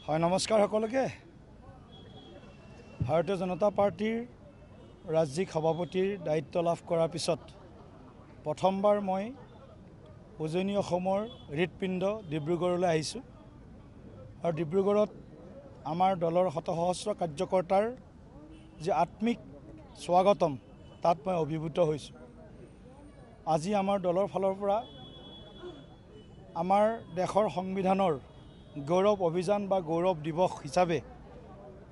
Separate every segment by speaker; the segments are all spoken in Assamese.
Speaker 1: হয় নমস্কাৰ সকলোকে। ভাৰতীয় জনতা পাৰ্টিৰ ৰাজ্যিক সভাপতিৰ দায়িত্ব লাভ কৰাৰ পিছত প্ৰথমবাৰ মই উজনি অসমৰ হৃদপিণ্ড ডিব্ৰুগড়লৈ আহিছোঁ আৰু ডিব্ৰুগড়ত আমাৰ দলৰ শতসহস্ৰ কাৰ্যকৰ্তাৰ যে আত্মিক স্বাগতম তাত মই অভিভূত হৈছোঁ। আজি আমাৰ দলৰ ফালৰ পৰা আমাৰ দেশৰ সংবিধানৰ গৌৰৱ অভিযান বা গৌৰৱ দিৱস হিচাপে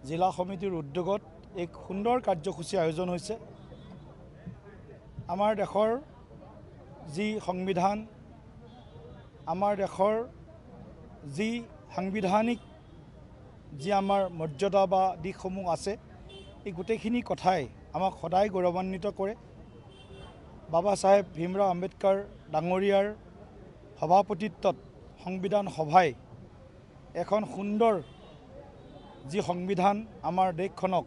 Speaker 1: জিলা সমিতিৰ উদ্যোগত এক সুন্দৰ কাৰ্যসূচী আয়োজন হৈছে। আমাৰ দেশৰ যি সংবিধান, আমাৰ দেশৰ যি সাংবিধানিক যি আমাৰ মৰ্যাদা বা দিশসমূহ আছে, এই গোটেইখিনি কথাই আমাক সদায় গৌৰৱান্বিত কৰে। বাবা চাহেব ভীমৰাও আম্বেদকাৰ ডাঙৰীয়াৰ সভাপতিত্বত সংবিধান সভাই এখন সুন্দৰ যি সংবিধান আমাৰ দেশখনক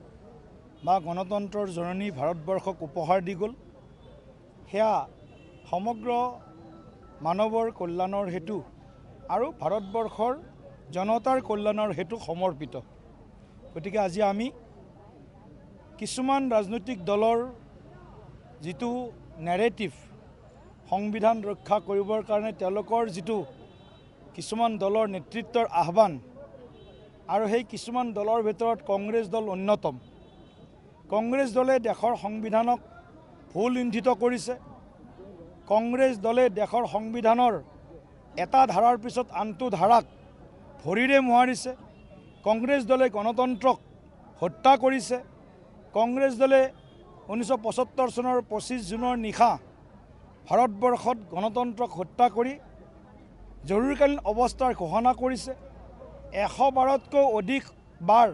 Speaker 1: বা গণতন্ত্ৰৰ জননী ভাৰতবৰ্ষক উপহাৰ দি গ'ল, সেয়া সমগ্ৰ মানৱৰ কল্যাণৰ হেতু আৰু ভাৰতবৰ্ষৰ জনতাৰ কল্যাণৰ হেতু সমৰ্পিত। গতিকে আজি আমি কিছুমান ৰাজনৈতিক দলৰ যিটো নেৰেটিভ সংবিধান ৰক্ষা কৰিবৰ কাৰণে তেওঁলোকৰ যিটো কিছুমান দলৰ নেতৃত্বৰ আহ্বান, আৰু সেই কিছুমান দলৰ ভিতৰত কংগ্ৰেছ দল অন্যতম। কংগ্ৰেছ দলে দেশৰ সংবিধানক ভুল ইন্ধৃত কৰিছে। কংগ্ৰেছ দলে দেশৰ সংবিধানৰ এটা ধাৰাৰ পিছত আনটো ধাৰাক ভৰিৰে মোহাৰিছে। কংগ্ৰেছ দলে গণতন্ত্ৰক হত্যা কৰিছে। কংগ্ৰেছ দলে 1975 চনৰ 25 জুনৰ নিশা ভাৰতবৰ্ষত গণতন্ত্ৰক হত্যা কৰি জৰুৰীকালীন অৱস্থাৰ ঘোষণা কৰিছে। 112তকৈ অধিক বাৰ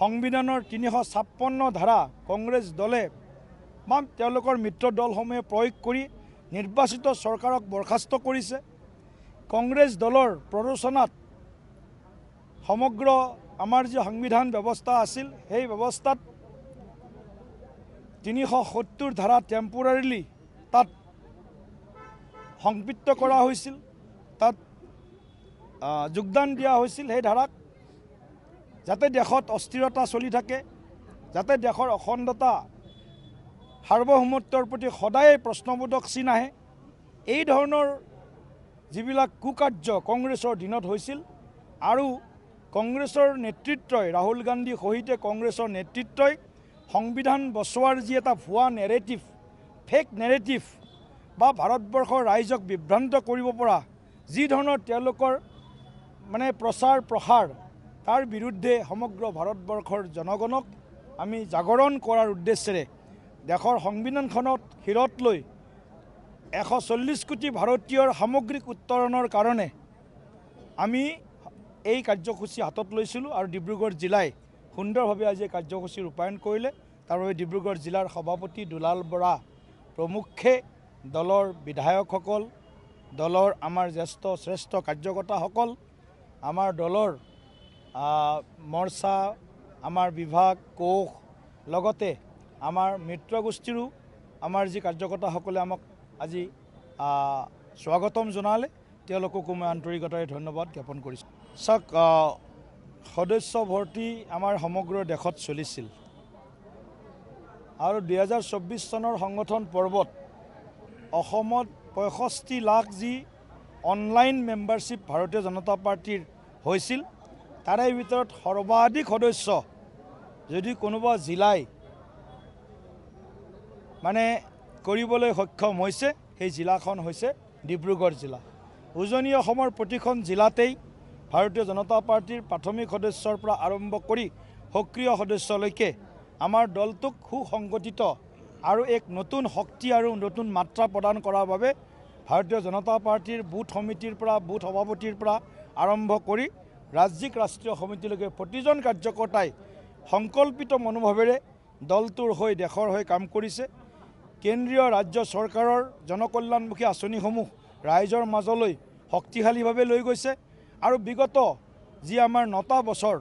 Speaker 1: সংবিধানৰ 356 ধাৰা কংগ্ৰেছ দলে বা তেওঁলোকৰ মিত্ৰ দলসমূহে প্ৰয়োগ কৰি নিৰ্বাচিত চৰকাৰক বৰখাস্ত কৰিছে। কংগ্ৰেছ দলৰ প্ৰৰোচনাত সমগ্ৰ আমাৰ যি সংবিধান ব্যৱস্থা আছিল, সেই ব্যৱস্থাত 370 ধাৰা টেম্পৰাৰীলি তাত সংপৃক্ত কৰা হৈছিল, তাত যোগদান দিয়া হৈছিল। সেই ধাৰাক যাতে দেশত অস্থিৰতা চলি থাকে, যাতে দেশৰ অখণ্ডতা সাৰ্বভৌমত্বৰ প্ৰতি সদায় প্ৰশ্নবোধক চিন আহে, এই ধৰণৰ যিবিলাক কুকাৰ্য কংগ্ৰেছৰ দিনত হৈছিল আৰু কংগ্ৰেছৰ নেতৃত্বই ৰাহুল গান্ধী সহিতে কংগ্ৰেছৰ নেতৃত্বই সংবিধান বচোৱাৰ যি এটা ভুৱা নেৰেটিভ, ফেক নেৰেটিভ বা ভাৰতবৰ্ষৰ ৰাইজক বিভ্ৰান্ত কৰিব পৰা যি ধৰণৰ তেওঁলোকৰ প্ৰচাৰ প্ৰসাৰ, তাৰ বিৰুদ্ধে সমগ্ৰ ভাৰতবৰ্ষৰ জনগণক আমি জাগৰণ কৰাৰ উদ্দেশ্যেৰে দেশৰ সংবিধানখনত শিৰত লৈ 140 কোটি ভাৰতীয়ৰ সামগ্ৰিক উত্তৰণৰ কাৰণে আমি এই কাৰ্যসূচী হাতত লৈছিলোঁ আৰু ডিব্ৰুগড় জিলাই সুন্দৰভাৱে আজি এই কাৰ্যসূচী ৰূপায়ণ কৰিলে। তাৰ বাবে ডিব্ৰুগড় জিলাৰ সভাপতি দুলাল বৰা প্ৰমুখ্যে দলৰ বিধায়কসকল, দলৰ আমাৰ জ্যেষ্ঠ শ্ৰেষ্ঠ কাৰ্যকৰ্তাসকল, আমাৰ দলৰ মৰ্চা, আমাৰ বিভাগ, কোষ, লগতে আমাৰ মিত্ৰগোষ্ঠীৰো আমাৰ যি কাৰ্যকৰ্তাসকলে আমাক আজি স্বাগতম জনালে, তেওঁলোককো মই আন্তৰিকতাৰে ধন্যবাদ জ্ঞাপন কৰিছোঁ। চাওক, সদস্য ভৰ্তি আমাৰ সমগ্ৰ দেশত চলিছিল আৰু 2024 চনৰ সংগঠন পৰ্বত অসমত 65 লাখ যি অনলাইন মেম্বাৰশ্বিপ ভাৰতীয় জনতা পাৰ্টিৰ হৈছিল, তাৰে ভিতৰত সৰ্বাধিক সদস্য যদি কোনোবা জিলাই কৰিবলৈ সক্ষম হৈছে, সেই জিলাখন হৈছে ডিব্ৰুগড় জিলা। উজনি অসমৰ প্ৰতিখন জিলাতেই ভাৰতীয় জনতা পাৰ্টিৰ প্ৰাথমিক সদস্যৰ পৰা আৰম্ভ কৰি সক্ৰিয় সদস্যলৈকে আমাৰ দলটোক সুসংগঠিত আৰু এক নতুন শক্তি আৰু নতুন মাত্ৰা প্ৰদান কৰাৰ বাবে ভাৰতীয় জনতা পাৰ্টিৰ বুথ সমিতিৰ পৰা, বুথ সভাপতিৰ পৰা আৰম্ভ কৰি ৰাজ্যিক ৰাষ্ট্ৰীয় সমিতিলৈকে প্ৰতিজন কাৰ্যকৰ্তাই সংকল্পিত মনোভাৱেৰে দলটোৰ হৈ, দেশৰ হৈ কাম কৰিছে। কেন্দ্ৰীয় ৰাজ্য চৰকাৰৰ জনকল্যাণমুখী আঁচনিসমূহ ৰাইজৰ মাজলৈ শক্তিশালীভাৱে লৈ গৈছে আৰু বিগত যি আমাৰ 9টা বছৰ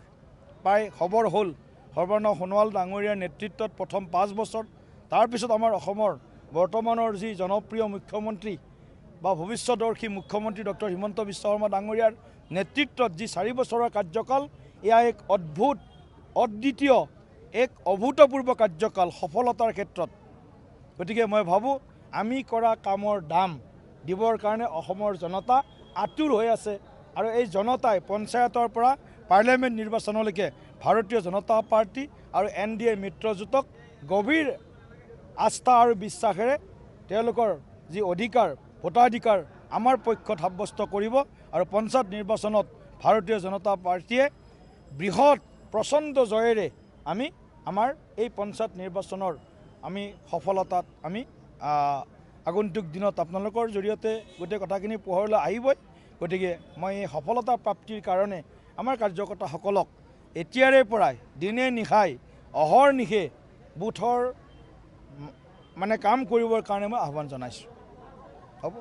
Speaker 1: প্ৰায় খবৰ হ'ল সৰ্বানন্দ সোণোৱাল ডাঙৰীয়াৰ নেতৃত্বত প্ৰথম 5 বছৰ, তাৰপিছত আমাৰ অসমৰ বৰ্তমানৰ যি জনপ্ৰিয় মুখ্যমন্ত্ৰী বা ভৱিষ্যদৰ্শী মুখ্যমন্ত্ৰী ডক্টৰ হিমন্ত বিশ্ব শৰ্মা ডাঙৰীয়াৰ নেতৃত্বত যি 4 বছৰৰ কাৰ্যকাল এয়া এক অদ্ভুত অদ্বিতীয় এক অভূতপূৰ্ব কাৰ্যকাল সফলতাৰ ক্ষেত্ৰত গতিকে মই ভাবোঁ আমি কৰা কামৰ দাম দিবৰ কাৰণে অসমৰ জনতা আতুৰ হৈ আছে আৰু এই জনতাই পঞ্চায়তৰ পৰা পাৰ্লিয়ামেণ্ট নিৰ্বাচনলৈকে ভাৰতীয় জনতা পাৰ্টি আৰু NDA মিত্ৰজোঁটক গভীৰ আস্থা আৰু বিশ্বাসেৰে তেওঁলোকৰ যি অধিকাৰ ভোটাধিকাৰ আমাৰ পক্ষত সাব্যস্ত কৰিব আৰু পঞ্চায়ত নিৰ্বাচনত ভাৰতীয় জনতা পাৰ্টিয়ে বৃহৎ প্ৰচণ্ড জয়েৰে আমি আমাৰ এই পঞ্চায়ত নিৰ্বাচনৰ আমি সফলতাত আমি আগন্তুক দিনত আপোনালোকৰ জৰিয়তে গোটেই কথাখিনি পোহৰলৈ আহিবই গতিকে মই এই সফলতা প্ৰাপ্তিৰ কাৰণে আমাৰ কাৰ্যকৰ্তাসকলক এতিয়াৰে পৰাই দিনে নিশাই অহৰ্নিশে বুথৰ মানে কাম কৰিবৰ কাৰণে মই আহ্বান জনাইছোঁ হ'ব।